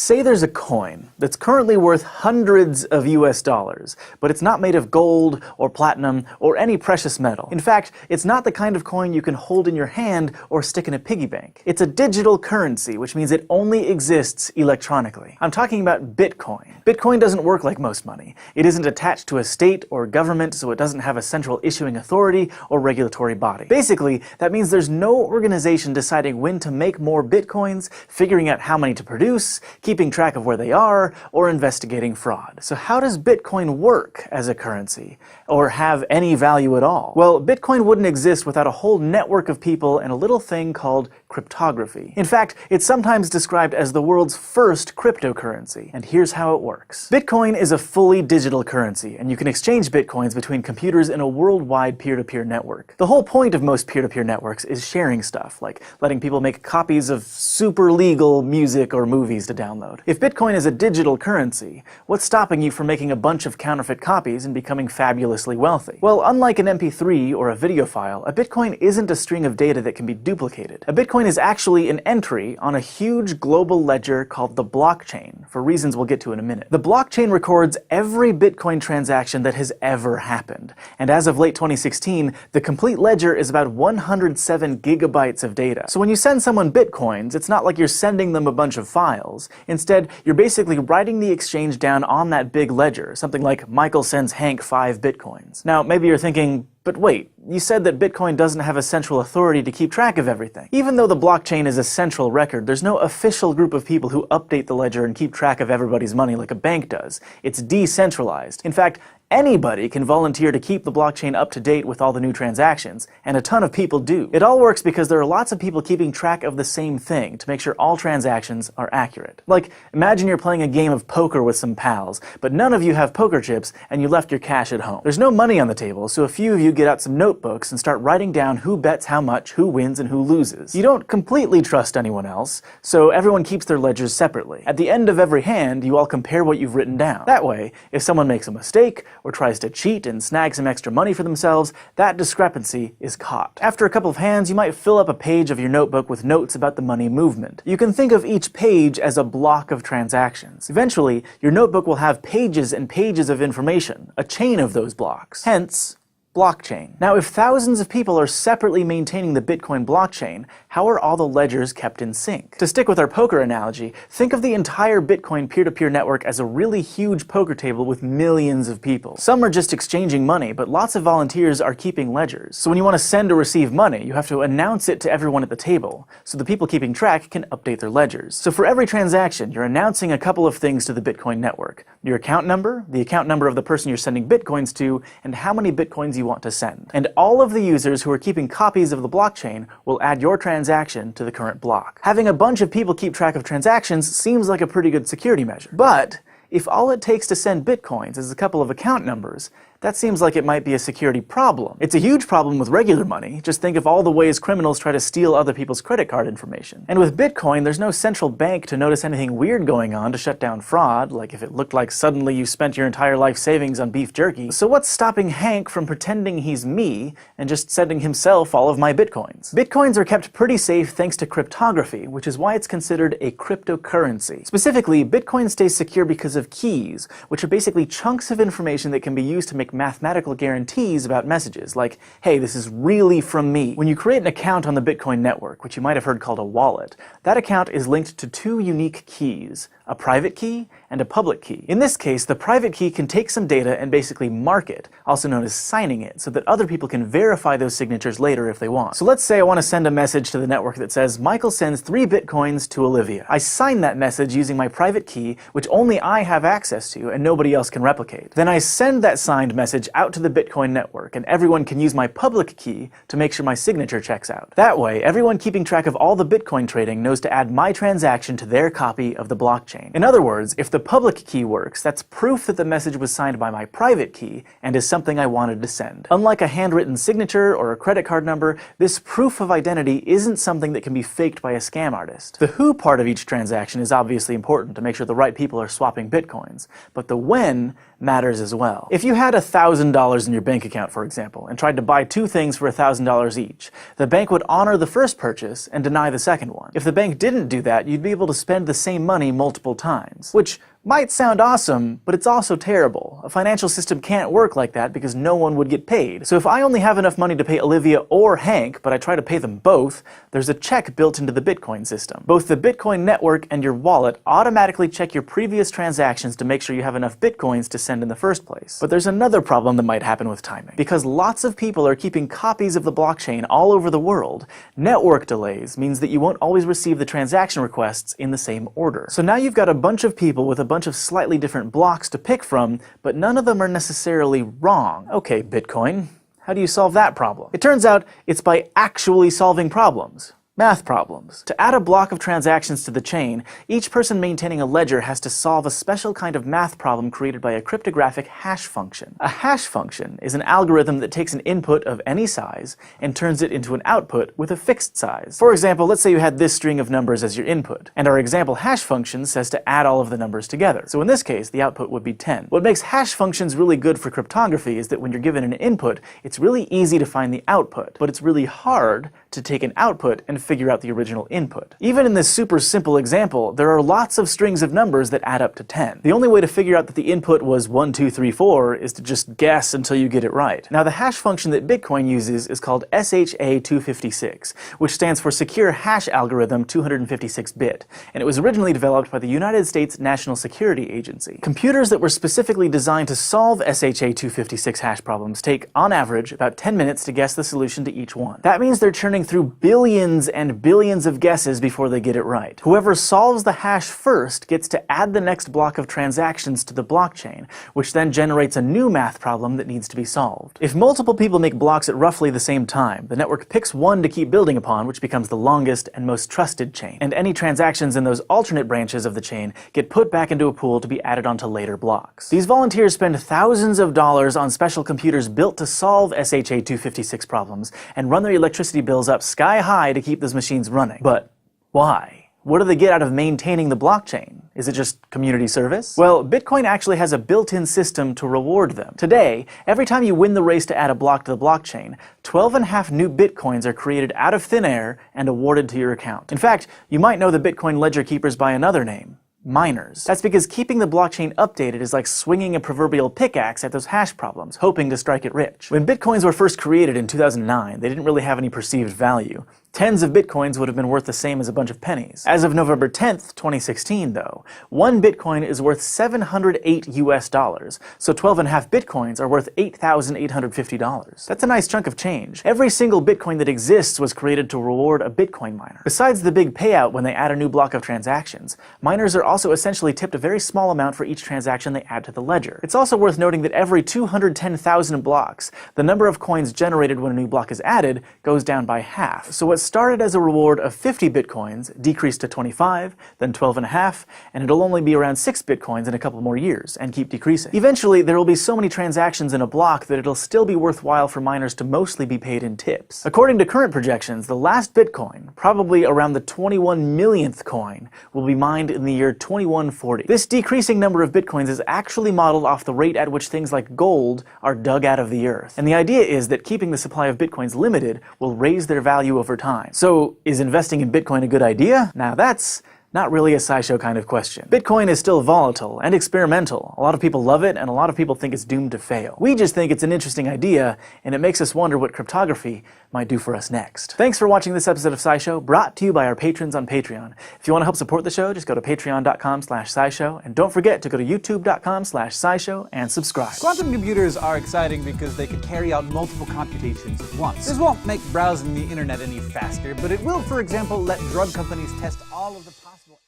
Say there's a coin that's currently worth hundreds of US dollars, but it's not made of gold or platinum or any precious metal. In fact, it's not the kind of coin you can hold in your hand or stick in a piggy bank. It's a digital currency, which means it only exists electronically. I'm talking about Bitcoin. Bitcoin doesn't work like most money. It isn't attached to a state or government, so it doesn't have a central issuing authority or regulatory body. Basically, that means there's no organization deciding when to make more Bitcoins, figuring out how many to produce, keeping track of where they are, or investigating fraud. So how does Bitcoin work as a currency, or have any value at all? Well, Bitcoin wouldn't exist without a whole network of people and a little thing called cryptography. In fact, it's sometimes described as the world's first cryptocurrency, and here's how it works. Bitcoin is a fully digital currency, and you can exchange Bitcoins between computers in a worldwide peer-to-peer network. The whole point of most peer-to-peer networks is sharing stuff, like letting people make copies of super legal music or movies to download. If Bitcoin is a digital currency, what's stopping you from making a bunch of counterfeit copies and becoming fabulously wealthy? Well, unlike an MP3 or a video file, a Bitcoin isn't a string of data that can be duplicated. A Bitcoin is actually an entry on a huge global ledger called the blockchain, for reasons we'll get to in a minute. The blockchain records every Bitcoin transaction that has ever happened, and as of late 2016, the complete ledger is about 107 gigabytes of data. So when you send someone Bitcoins, it's not like you're sending them a bunch of files. Instead, you're basically writing the exchange down on that big ledger, something like Michael sends Hank 5 Bitcoins. Now, maybe you're thinking, but wait, you said that Bitcoin doesn't have a central authority to keep track of everything. Even though the blockchain is a central record, there's no official group of people who update the ledger and keep track of everybody's money like a bank does. It's decentralized. In fact, anybody can volunteer to keep the blockchain up to date with all the new transactions, and a ton of people do. It all works because there are lots of people keeping track of the same thing to make sure all transactions are accurate. Like, imagine you're playing a game of poker with some pals, but none of you have poker chips and you left your cash at home. There's no money on the table, so a few of you get out some notebooks and start writing down who bets how much, who wins, and who loses. You don't completely trust anyone else, so everyone keeps their ledgers separately. At the end of every hand, you all compare what you've written down. That way, if someone makes a mistake, or tries to cheat and snag some extra money for themselves, that discrepancy is caught. After a couple of hands, you might fill up a page of your notebook with notes about the money movement. You can think of each page as a block of transactions. Eventually, your notebook will have pages and pages of information, a chain of those blocks. Hence, blockchain. Now, if thousands of people are separately maintaining the Bitcoin blockchain, how are all the ledgers kept in sync? To stick with our poker analogy, think of the entire Bitcoin peer-to-peer network as a really huge poker table with millions of people. Some are just exchanging money, but lots of volunteers are keeping ledgers. So when you want to send or receive money, you have to announce it to everyone at the table, so the people keeping track can update their ledgers. So for every transaction, you're announcing a couple of things to the Bitcoin network: your account number, the account number of the person you're sending Bitcoins to, and how many Bitcoins you want to send. And all of the users who are keeping copies of the blockchain will add your transaction to the current block. Having a bunch of people keep track of transactions seems like a pretty good security measure. But if all it takes to send Bitcoins is a couple of account numbers, that seems like it might be a security problem. It's a huge problem with regular money. Just think of all the ways criminals try to steal other people's credit card information. And with Bitcoin, there's no central bank to notice anything weird going on to shut down fraud, like if it looked like suddenly you spent your entire life savings on beef jerky. So what's stopping Hank from pretending he's me and just sending himself all of my Bitcoins? Bitcoins are kept pretty safe thanks to cryptography, which is why it's considered a cryptocurrency. Specifically, Bitcoin stays secure because of keys, which are basically chunks of information that can be used to make mathematical guarantees about messages, like, hey, this is really from me. When you create an account on the Bitcoin network, which you might have heard called a wallet, that account is linked to two unique keys: a private key and a public key. In this case, the private key can take some data and basically mark it, also known as signing it, so that other people can verify those signatures later if they want. So let's say I want to send a message to the network that says, Michael sends 3 Bitcoins to Olivia. I sign that message using my private key, which only I have access to and nobody else can replicate. Then I send that signed message out to the Bitcoin network, and everyone can use my public key to make sure my signature checks out. That way, everyone keeping track of all the Bitcoin trading knows to add my transaction to their copy of the blockchain. In other words, if the public key works, that's proof that the message was signed by my private key and is something I wanted to send. Unlike a handwritten signature or a credit card number, this proof of identity isn't something that can be faked by a scam artist. The who part of each transaction is obviously important to make sure the right people are swapping Bitcoins, but the when matters as well. If you had $1,000 in your bank account, for example, and tried to buy two things for $1,000 each, the bank would honor the first purchase and deny the second one. If the bank didn't do that, you'd be able to spend the same money multiple times, which might sound awesome, but it's also terrible. A financial system can't work like that because no one would get paid. So if I only have enough money to pay Olivia or Hank, but I try to pay them both, there's a check built into the Bitcoin system. Both the Bitcoin network and your wallet automatically check your previous transactions to make sure you have enough Bitcoins to send in the first place. But there's another problem that might happen with timing. Because lots of people are keeping copies of the blockchain all over the world, network delays means that you won't always receive the transaction requests in the same order. So now you've got a bunch of people with a bunch of slightly different blocks to pick from, but none of them are necessarily wrong. Okay, Bitcoin, how do you solve that problem? It turns out it's by actually solving problems. Math problems. To add a block of transactions to the chain, each person maintaining a ledger has to solve a special kind of math problem created by a cryptographic hash function. A hash function is an algorithm that takes an input of any size and turns it into an output with a fixed size. For example, let's say you had this string of numbers as your input, and our example hash function says to add all of the numbers together. So in this case, the output would be 10. What makes hash functions really good for cryptography is that when you're given an input, it's really easy to find the output, but it's really hard to take an output and figure out the original input. Even in this super simple example, there are lots of strings of numbers that add up to 10. The only way to figure out that the input was 1, 2, 3, 4 is to just guess until you get it right. Now the hash function that Bitcoin uses is called SHA-256, which stands for Secure Hash Algorithm 256-bit, and it was originally developed by the United States National Security Agency. Computers that were specifically designed to solve SHA-256 hash problems take, on average, about 10 minutes to guess the solution to each one. That means they're churning through billions and billions of guesses before they get it right. Whoever solves the hash first gets to add the next block of transactions to the blockchain, which then generates a new math problem that needs to be solved. If multiple people make blocks at roughly the same time, the network picks one to keep building upon, which becomes the longest and most trusted chain, and any transactions in those alternate branches of the chain get put back into a pool to be added onto later blocks. These volunteers spend thousands of dollars on special computers built to solve SHA-256 problems and run their electricity bills up sky high to keep those machines running. But why? What do they get out of maintaining the blockchain? Is it just community service? Well, Bitcoin actually has a built-in system to reward them. Today, every time you win the race to add a block to the blockchain, 12.5 new Bitcoins are created out of thin air and awarded to your account. In fact, you might know the Bitcoin ledger keepers by another name: miners. That's because keeping the blockchain updated is like swinging a proverbial pickaxe at those hash problems, hoping to strike it rich. When Bitcoins were first created in 2009, they didn't really have any perceived value. Tens of Bitcoins would have been worth the same as a bunch of pennies. As of November 10th, 2016, though, one Bitcoin is worth $708, so 12.5 Bitcoins are worth $8,850. That's a nice chunk of change. Every single Bitcoin that exists was created to reward a Bitcoin miner. Besides the big payout when they add a new block of transactions, miners are also essentially tipped a very small amount for each transaction they add to the ledger. It's also worth noting that every 210,000 blocks, the number of coins generated when a new block is added goes down by half. So what started as a reward of 50 Bitcoins decreased to 25, then 12.5, and it'll only be around 6 Bitcoins in a couple more years, and keep decreasing. Eventually, there will be so many transactions in a block that it'll still be worthwhile for miners to mostly be paid in tips. According to current projections, the last Bitcoin, probably around the 21 millionth coin, will be mined in the year 2140. This decreasing number of Bitcoins is actually modeled off the rate at which things like gold are dug out of the earth. And the idea is that keeping the supply of Bitcoins limited will raise their value over time. So, is investing in Bitcoin a good idea? Now that's not really a SciShow kind of question. Bitcoin is still volatile and experimental. A lot of people love it, and a lot of people think it's doomed to fail. We just think it's an interesting idea, and it makes us wonder what cryptography might do for us next. Thanks for watching this episode of SciShow, brought to you by our patrons on Patreon. If you want to help support the show, just go to patreon.com/SciShow, and don't forget to go to youtube.com/SciShow and subscribe. Quantum computers are exciting because they can carry out multiple computations at once. This won't make browsing the internet any faster, but it will, for example, let drug companies test all of the possible